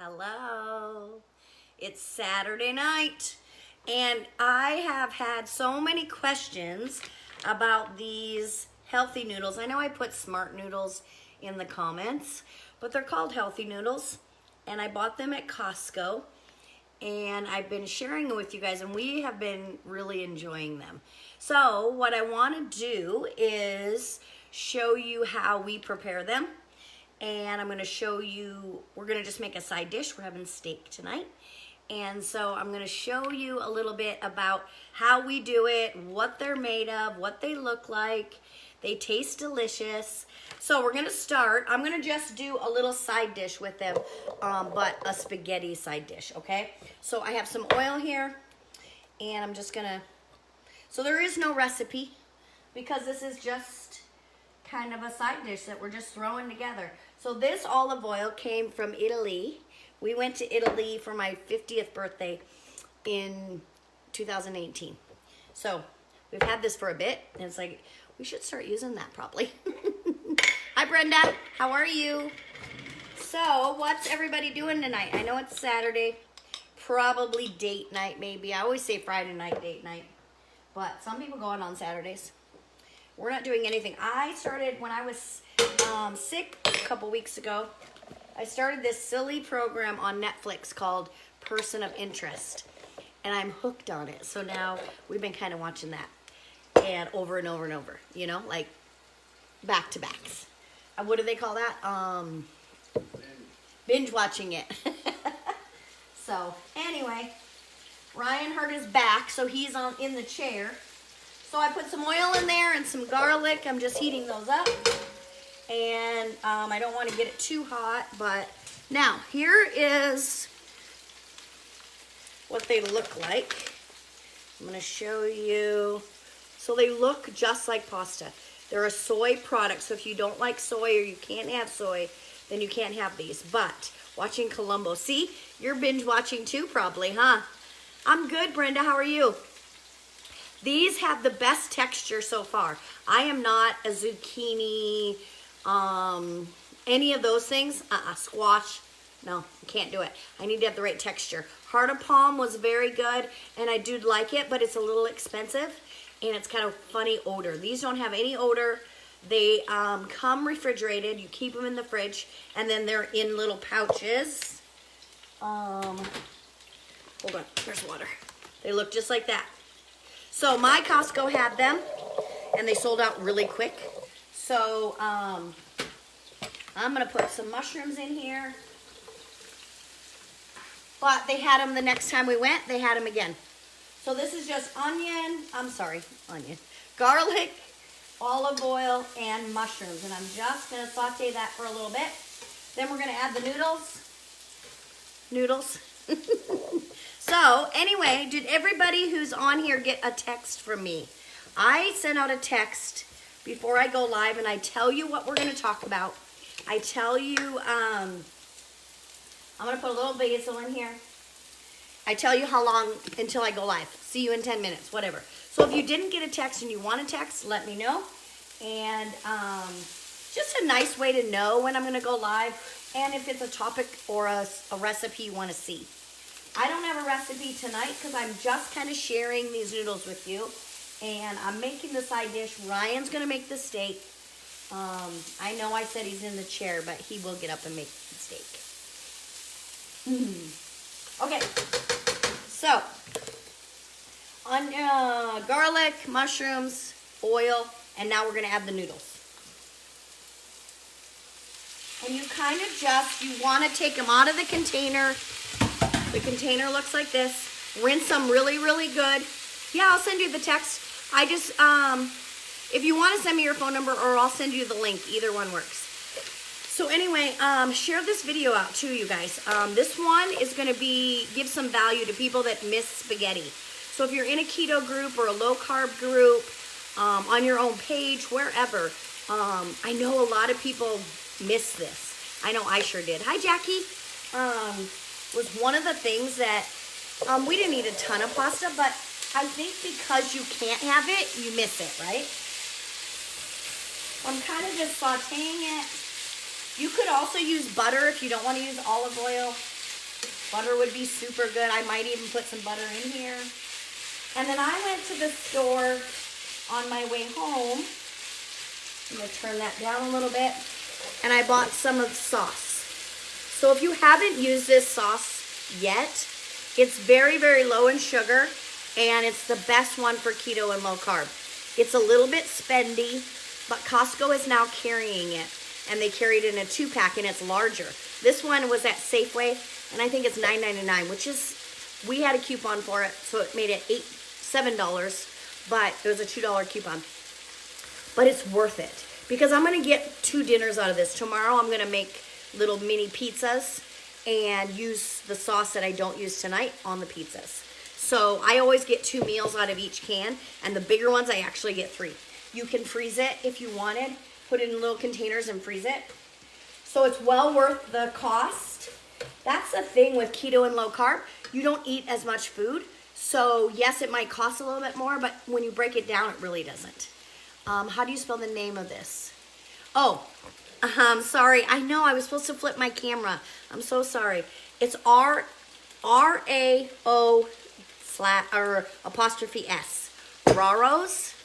Hello. It's Saturday night, and I have had so many questions about these healthy noodles. I know I put smart noodles in the comments, but they're called healthy noodles, and I bought them at Costco, and I've been sharing them with you guys, and we have been really enjoying them. So what I want to do is show you how we prepare them. And I'm going to show you, we're going to just make a side dish. We're having steak tonight. And so I'm going to show you a little bit about how we do it, what they're made of, what they look like. They taste delicious. So we're going to start. I'm going to just do a little side dish with them, but a spaghetti side dish, okay? So I have some oil here, and I'm just going to, so there is no recipe because this is just kind of a side dish that we're just throwing together. So this olive oil came from Italy. We went to Italy for my 50th birthday in 2018. So we've had this for a bit, and it's like, we should start using that probably. Hi Brenda, how are you? So what's everybody doing tonight? I know it's Saturday, probably date night maybe. I always say Friday night, date night, but some people go out on Saturdays. We're not doing anything. I started when I was sick a couple weeks ago. I started this silly program on Netflix called Person of Interest, and I'm hooked on it. So now we've been kind of watching that, and over and over and over. You know, like back to backs. What do they call that? Binge watching it. So anyway, Ryan hurt his back, so he's in the chair. So I put some oil in there and some garlic. I'm just heating those up. And I don't want to get it too hot, but now here is what they look like. I'm going to show you. So they look just like pasta. They're a soy product, so if you don't like soy or you can't have soy, then you can't have these. But watching Columbo, see, you're binge watching too probably, huh? I'm good, Brenda, how are you? These have the best texture so far. I am not a zucchini, any of those things. Squash, no, I can't do it. I need to have the right texture. Heart of Palm was very good, and I do like it, but it's a little expensive, and it's kind of funny odor. These don't have any odor. They come refrigerated. You keep them in the fridge, and then they're in little pouches. Hold on, there's water. They look just like that. So my Costco had them, and they sold out really quick. So I'm going to put some mushrooms in here. But they had them the next time we went. They had them again. So this is just onion, garlic, olive oil, and mushrooms. And I'm just going to saute that for a little bit. Then we're going to add the noodles. So, anyway, did everybody who's on here get a text from me? I sent out a text before I go live, and I tell you what we're going to talk about. I tell you, I'm going to put a little basil in here. I tell you how long until I go live. See you in 10 minutes, whatever. So, if you didn't get a text and you want a text, let me know. And just a nice way to know when I'm going to go live, and if it's a topic or a recipe you want to see. I don't have a recipe tonight because I'm just kind of sharing these noodles with you. And I'm making the side dish. Ryan's going to make the steak. I know I said he's in the chair, but he will get up and make the steak. Okay. So, on garlic, mushrooms, oil, and now we're going to add the noodles. And you kind of just, you want to take them out of the container. The container looks like this. Rinse them really, really good. Yeah, I'll send you the text. I just, if you want to send me your phone number, or I'll send you the link. Either one works. So anyway, share this video out too, you guys. This one is going to give some value to people that miss spaghetti. So if you're in a keto group or a low carb group, on your own page, wherever, I know a lot of people miss this. I know I sure did. Hi, Jackie. Was one of the things that we didn't eat a ton of pasta, but I think because you can't have it, you miss it, right? I'm kind of just sauteing it. You could also use butter if you don't want to use olive oil. Butter would be super good. I might even put some butter in here. And then I went to the store on my way home. I'm going to turn that down a little bit. And I bought some of the sauce. So if you haven't used this sauce yet, it's very, very low in sugar. And it's the best one for keto and low carb. It's a little bit spendy, but Costco is now carrying it. And they carry it in a 2-pack, and it's larger. This one was at Safeway, and I think it's $9.99, which is, we had a coupon for it, so it made it $7, but it was a $2 coupon. But it's worth it, because I'm going to get 2 dinners out of this. Tomorrow I'm going to make little mini pizzas and use the sauce that I don't use tonight on the pizzas. So I always get 2 meals out of each can, and the bigger ones I actually get 3. You can freeze it if you wanted. Put it in little containers and freeze it. So it's well worth the cost. That's the thing with keto and low carb. You don't eat as much food. So yes, it might cost a little bit more, but when you break it down, it really doesn't. How do you spell the name of this? Oh, sorry. I know I was supposed to flip my camera. I'm so sorry. It's R-A-O/apostrophe-S. Raros.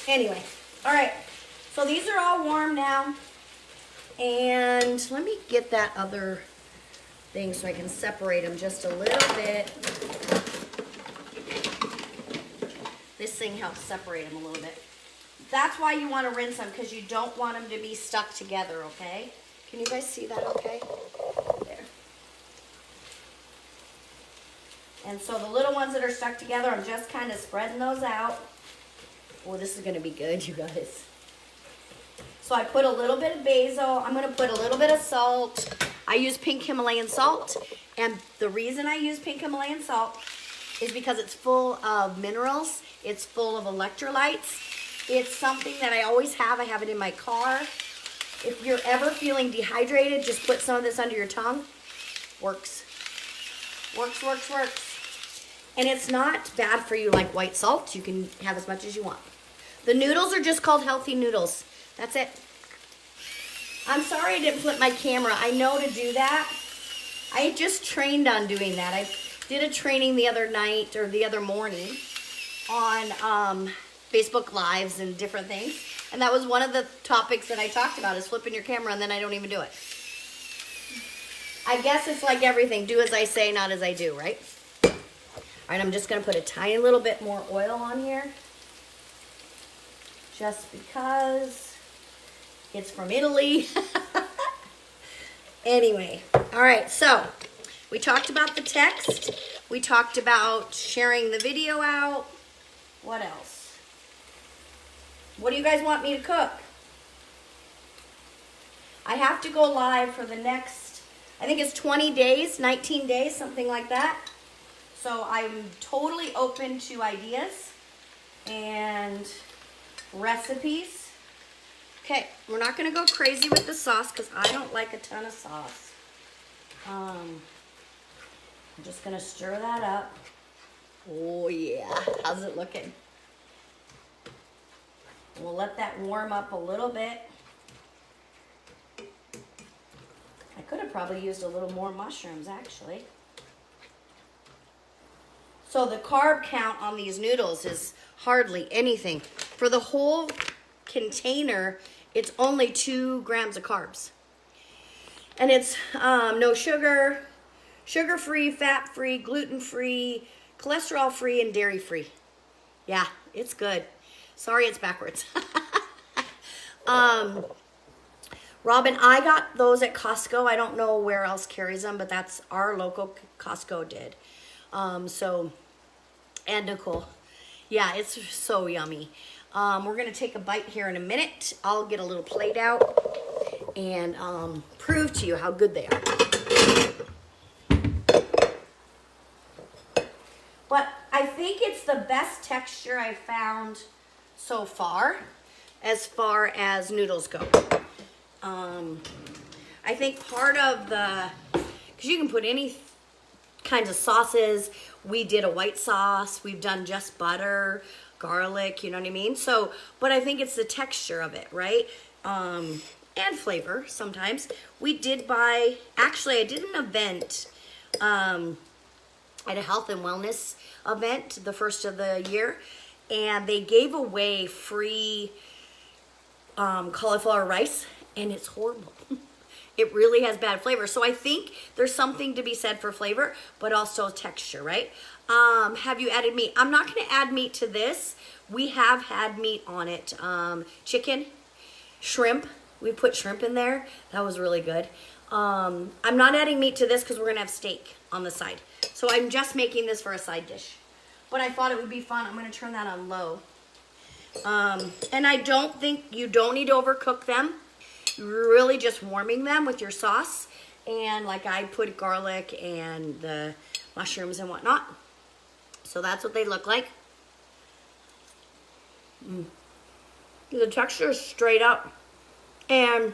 Anyway, all right. So these are all warm now, and let me get that other thing so I can separate them just a little bit. This thing helps separate them a little bit. That's why you want to rinse them, because you don't want them to be stuck together, okay? Can you guys see that okay? There. And so the little ones that are stuck together, I'm just kind of spreading those out. Oh, this is going to be good, you guys. So I put a little bit of basil. I'm going to put a little bit of salt. I use pink Himalayan salt. And the reason I use pink Himalayan salt is because it's full of minerals. It's full of electrolytes. It's something that I always have. I have it in my car. If you're ever feeling dehydrated, just put some of this under your tongue. Works. Works, works, works. And it's not bad for you like white salt. You can have as much as you want. The noodles are just called healthy noodles. That's it. I'm sorry I didn't flip my camera. I know to do that. I just trained on doing that. I did a training the other night or the other morning on Facebook Lives and different things. And that was one of the topics that I talked about is flipping your camera, and then I don't even do it. I guess it's like everything. Do as I say, not as I do, right? All right, I'm just going to put a tiny little bit more oil on here. Just because it's from Italy. Anyway, all right, so we talked about the text. We talked about sharing the video out. What else? What do you guys want me to cook? I have to go live for the next, I think it's 20 days, 19 days, something like that. So I'm totally open to ideas and recipes. Okay, we're not going to go crazy with the sauce because I don't like a ton of sauce. I'm just going to stir that up. Oh yeah, how's it looking? We'll let that warm up a little bit. I could have probably used a little more mushrooms actually. So the carb count on these noodles is hardly anything. For the whole container, it's only 2 grams of carbs. And it's no sugar, sugar-free, fat-free, gluten-free, cholesterol-free, and dairy-free. Yeah, it's good. Sorry, it's backwards. Robin, I got those at Costco. I don't know where else carries them, but that's our local Costco did. And Nicole. Yeah, it's so yummy. We're going to take a bite here in a minute. I'll get a little plate out and prove to you how good they are. But I think it's the best texture I've found so far as noodles go. I think part of the, because you can put any kinds of sauces. We did a white sauce. We've done just butter, garlic, you know what I mean? So, but I think it's the texture of it, right? And flavor sometimes. We did buy, actually I did an event at a health and wellness event, the first of the year, and they gave away free cauliflower rice, and it's horrible. It really has bad flavor. So I think there's something to be said for flavor, but also texture, right? Have you added meat? I'm not going to add meat to this. We have had meat on it. Chicken, shrimp. We put shrimp in there. That was really good. I'm not adding meat to this because we're going to have steak on the side. So I'm just making this for a side dish. But I thought it would be fun. I'm going to turn that on low. And I don't think you don't need to overcook them. You're really just warming them with your sauce. And like I put garlic and the mushrooms and whatnot. So that's what they look like. The texture is straight up. And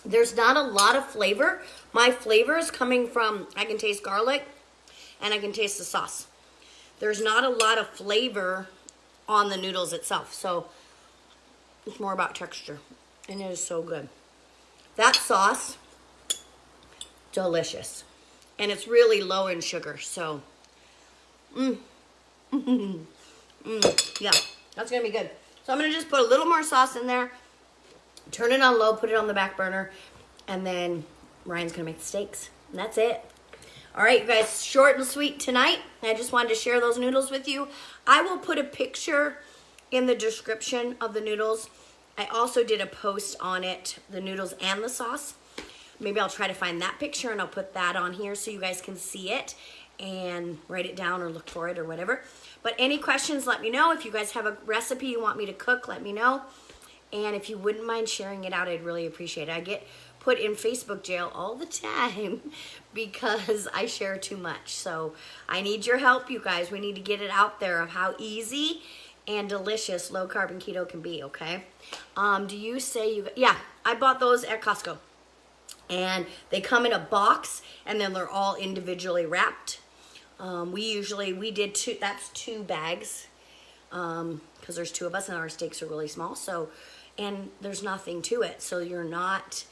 there's not a lot of flavor. My flavor is coming from, I can taste garlic and I can taste the sauce. There's not a lot of flavor on the noodles itself. So it's more about texture. And it is so good. That sauce, delicious. And it's really low in sugar. So, yeah, that's going to be good. So I'm going to just put a little more sauce in there. Turn it on low, put it on the back burner. And then Ryan's going to make the steaks. And that's it. All right, you guys, short and sweet tonight. I just wanted to share those noodles with you. I will put a picture in the description of the noodles. I also did a post on it, the noodles and the sauce. Maybe I'll try to find that picture and I'll put that on here so you guys can see it and write it down or look for it or whatever. But any questions, let me know. If you guys have a recipe you want me to cook, let me know. And if you wouldn't mind sharing it out, I'd really appreciate it. I get put in Facebook jail all the time because I share too much. So I need your help, you guys. We need to get it out there of how easy and delicious low carb and keto can be, okay? Do you say you, yeah, I bought those at Costco. And they come in a box and then they're all individually wrapped. We did two, that's 2 bags. Because there's 2 of us and our steaks are really small. So, and there's nothing to it. So you're not,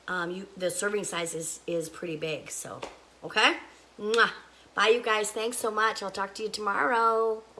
the serving size is pretty big. So, okay? Mwah. Bye, you guys. Thanks so much. I'll talk to you tomorrow.